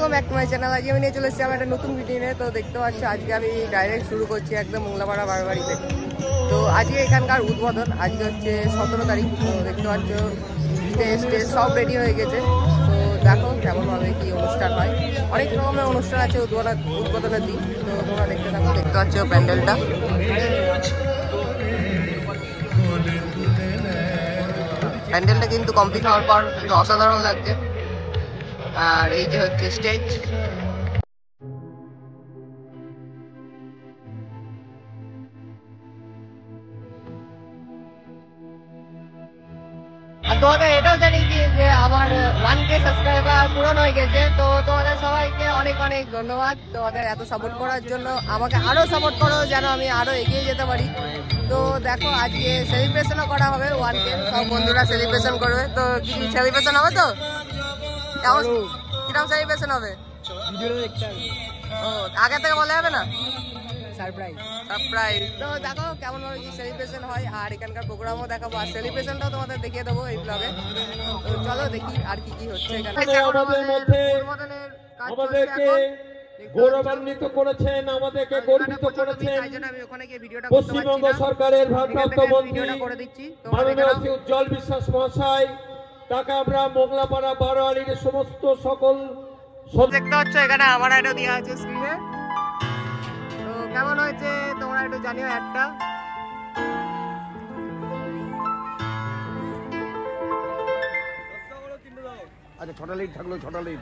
Welcome back to my channel. আজকে আমি নিয়ে চলে এসেছি আমার একটা নতুন ভিডিও নিয়ে। তো দেখতে পাচ্ছি আজকে আমি ডাইরেক্ট শুরু করছি একদম মোংলাপাড়া বারবাড়িতে। তো আজকে এখানকার উদ্বোধন, আজকে হচ্ছে 17 তারিখ। তো দেখতে পাচ্ছ স্টেজ সব রেডি হয়ে গেছে। তো দেখো কেমনভাবে কি অনুষ্ঠান হয়, অনেক রকমের অনুষ্ঠান আছে উদ্বোধনের দিন। তো তোমরা দেখতে থাকো। দেখতে পাচ্ছ প্যান্ডেলটা, প্যান্ডেলটা কিন্তু কমপ্লিট হওয়ার পর অসাধারণ লাগছে। আর এই যে হচ্ছে স্টেজ। তোমাদের এটাও জানি কি যে আমার 1K সাবস্ক্রাইবার পূরণ হয়ে গেছে। তো তোমাদের সবাইকে অনেক অনেক ধন্যবাদ তোমাদের এত সাপোর্ট করার জন্য। আমাকে আরো সাপোর্ট করো যেন আমি আরো এগিয়ে যেতে পারি। তো দেখো আজকে সেলিব্রেশনও করা হবে 1K, সব বন্ধুরা সেলিব্রেশন করবে। তো কি সেলিব্রেশন হবে? তো কেমন কিরকম সেলিব্রেশন হবে? ও আগে থেকে বলা যাবে না? সারপ্রাইজ। তো দেখো কেমন ভাবে কি সেলিব্রেশন হয়, আর এখানকার প্রোগ্রামও দেখাবো, আর সেলিব্রেশনটাও তোমাদের দেখিয়ে দেবো এই ব্লগে। তো চলো দেখি আর কি কি হচ্ছে এখানে। আমাদেরকে গৌরবান্বিত করেছেন, আমাদেরকে গর্বিত করেছেন পশ্চিমবঙ্গ সরকারের ভারপ্রাপ্ত মন্ত্রী মাননীয় শ্রী উজ্জ্বল বিশ্বাস মহাশয়। তাকে আমরা মোংলাপাড়া বারোয়ারির সমস্ত সকল দেখতে পাচ্ছ এখানে আমার একটা দেওয়া আছে স্ক্রিনে। তো কেমন হয়েছে তোমরা একটু জানিও একটা। আচ্ছা, 6টা লিড থাকলো, 6টা লিড।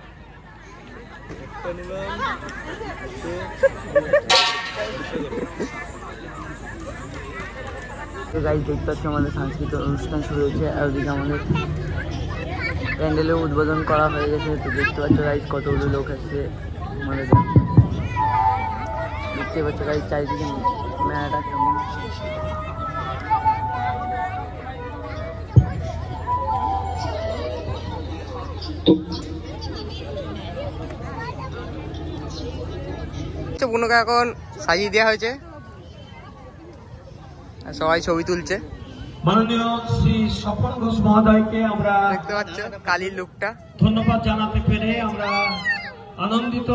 তো গাইজ দেখতে পাচ্ছি আমাদের সাংস্কৃতিক অনুষ্ঠান শুরু হয়েছে, আর ওদিকে আমাদের প্যান্ডেলের উদ্বোধন করা হয়ে গেছে। তো দেখতে পাচ্ছ গাইজ কতগুলো লোক আসছে আমাদের, দেখতে পাচ্ছ গাইজ চারিদিকে মেলাটা কেমন। বুনুকে এখন সাজিয়ে দেওয়া হয়েছে, সবাই ছবি তুলছে। মাননীয় শ্রী স্বপন ঘোষ মহোদয়কে আমরা দেখতে পাচ্ছ কালীর লুকটা, ধন্যবাদ জানাতে পেরে আমরা আনন্দিত।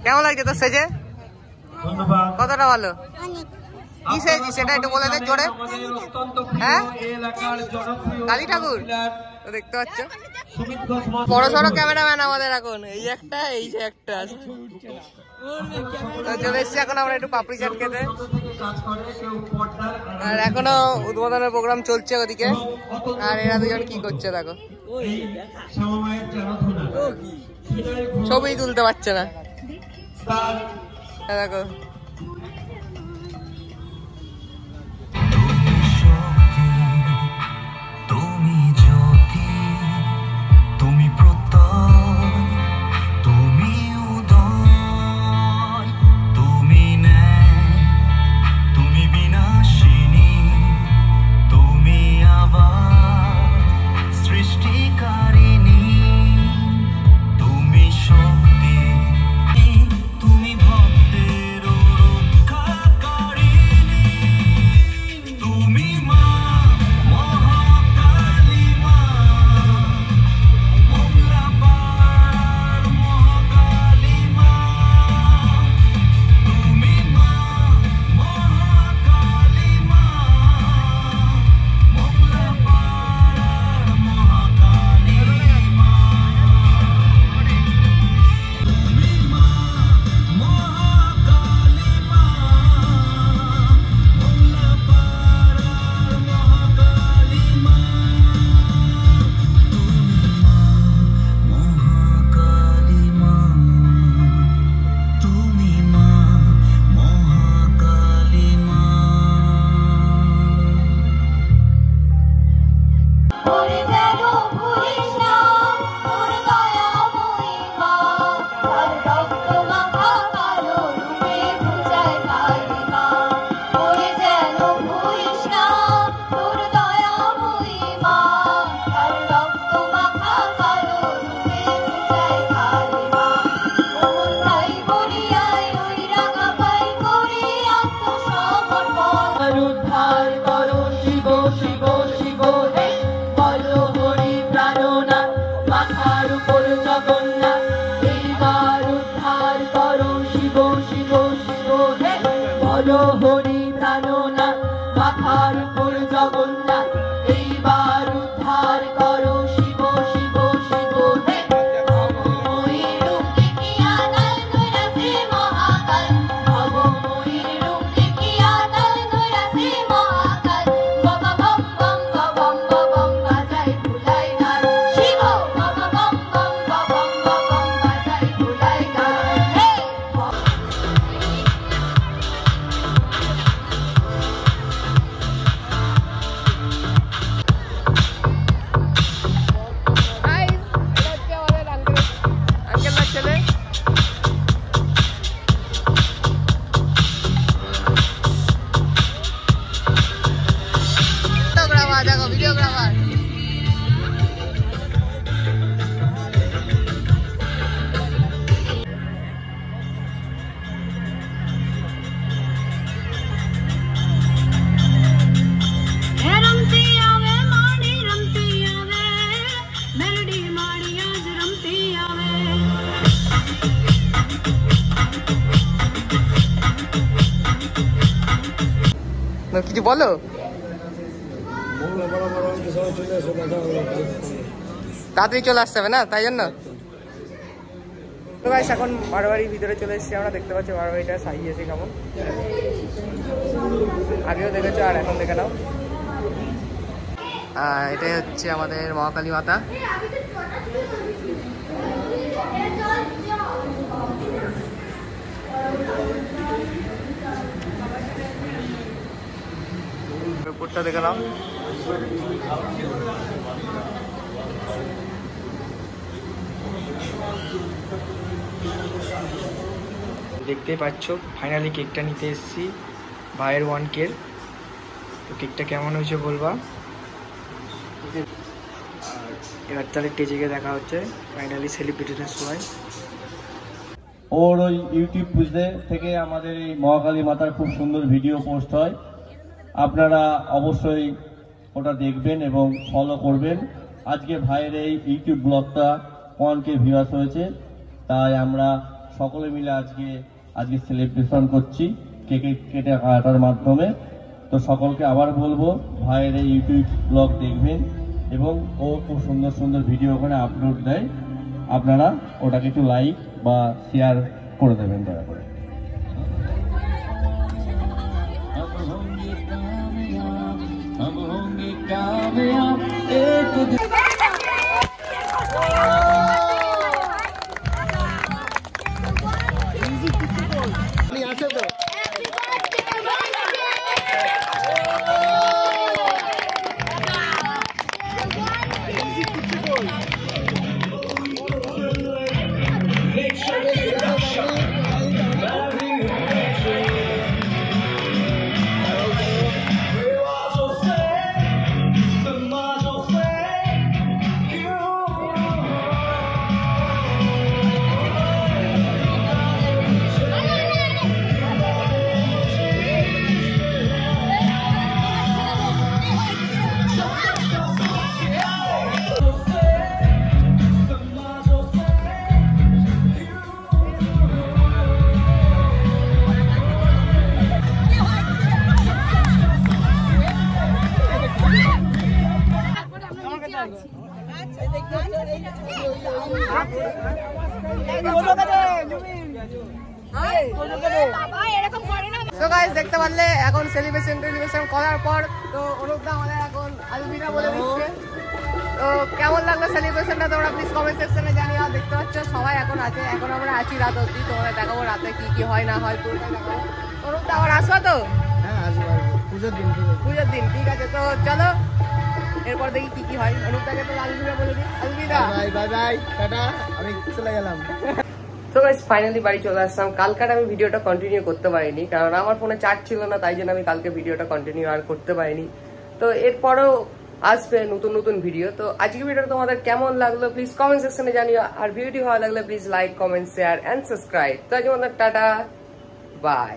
কেমন লাগছে তোর সেজে? ধন্যবাদ। কতটা ভালো? কি সেজেছি সেটা একটু বলে দে জোরে। হ্যাঁ, কালী ঠাকুর। তো দেখতে পাচ্ছ বড় সড়ো ক্যামেরাম্যান আমাদের এখন এই একটা, এই যে একটা চলে এসছি এখন আমরা একটু পাপড়ি চাট খেতে। আর এখনো উদ্বোধনের প্রোগ্রাম চলছে ওদিকে, আর এরা দুজন কি করছে দেখো, ছবি তুলতে পারছে না দেখো। তুমি ভক্তের জানো না মাথার উপর জগন্নাথ এইবার উদ্ধার করো শিব শিব শিব হে ভবময়ীর রূপ দেখিয়া দল ধরাছে মহাকাল ভবময়ীর রূপ দেখিয়া দল ধরাছে মহাকাল বাবা বম বম বম বম বাজাই ভুলাই গান শিব বাবা বম বম বম বম বাজাই ভুলাই গান হে কিছু বলো। তাড়াতাড়ি চলে আসতে হবে না, তাই জন্য। তো গাইস এখন বারবাড়ির ভিতরে চলে এসেছি আমরা, দেখতে পাচ্ছি বারবাড়িটা সাজিয়েছে কেমন, আগেও দেখেছো আর এখন দেখে নাও। এটাই হচ্ছে আমাদের মহাকালী মাতা। উপরটা দেখে নাও। দেখতেই পাচ্ছ ফাইনালি কেকটা নিতে এসেছি ভাইয়ের 1K। তো কেকটা কেমন হয়েছে বলবা। এবার তাহলে স্টেজে গিয়ে দেখা হচ্ছে ফাইনালি সেলিব্রেশনের সময়। ওর ওই ইউটিউব বুঝতে থেকে আমাদের এই মহাকালী মাতার খুব সুন্দর ভিডিও পোস্ট হয়, আপনারা অবশ্যই ওটা দেখবেন এবং ফলো করবেন। আজকে ভাইয়ের এই ইউটিউব ব্লগটা 1K ভিউয়ার্স হয়েছে, তাই আমরা সকলে মিলে আজকে সেলিব্রেশন করছি কেক কেটে কাটার মাধ্যমে। তো সকলকে আবার বলবো ভাইয়ের এই ইউটিউব ব্লগ দেখবেন এবং ও খুব সুন্দর সুন্দর ভিডিও ওখানে আপলোড দেয়, আপনারা ওটাকে একটু লাইক বা শেয়ার করে দেবেন দয়া করে। তো গাইস দেখতে পারলে এখন সেলিব্রেশন করার পর তো অনুপদা আমাদের এখন আলবিনা বলে দিচ্ছে। তো কেমন লাগলো সেলিব্রেশনটা তোমরা প্লিজ কমেন্ট সেকশনে জানিও। দেখতে পাচ্ছ সবাই এখন আছে, এখন আমরা আছি রাত অবধি, তোমাদের দেখাবো রাতে কি কি হয় না হয় পুরোটাই দেখাবো। অনুপদা আবার আসবা তো? হ্যাঁ আসবো, পুজোর দিন ঠিক আছে। তো চলো এরপর দেখি কি কি হয়। অনুপদাকে তো আলবিনা বলে দিই। Albina bye bye bye tata, আমি চলে গেলাম। তো গাইস ফাইনালি বাড়ি চলে আসলাম। কালকে আমি ভিডিওটা কন্টিনিউ করতে পারিনি কারণ আমার ফোনে চার্জ ছিল না, তাই জন্য আমি কালকে ভিডিওটা কন্টিনিউ আর করতে পারিনি। তো এরপরেও আসবে নতুন নতুন ভিডিও। তো আজকে ভিডিওটা তোমাদের কেমন লাগলো প্লিজ কমেন্ট সেকশনে জানিও। আর ভিডিওটি ভালো লাগলে please like comment share and subscribe. তো আজ আমাদের টাটা বাই।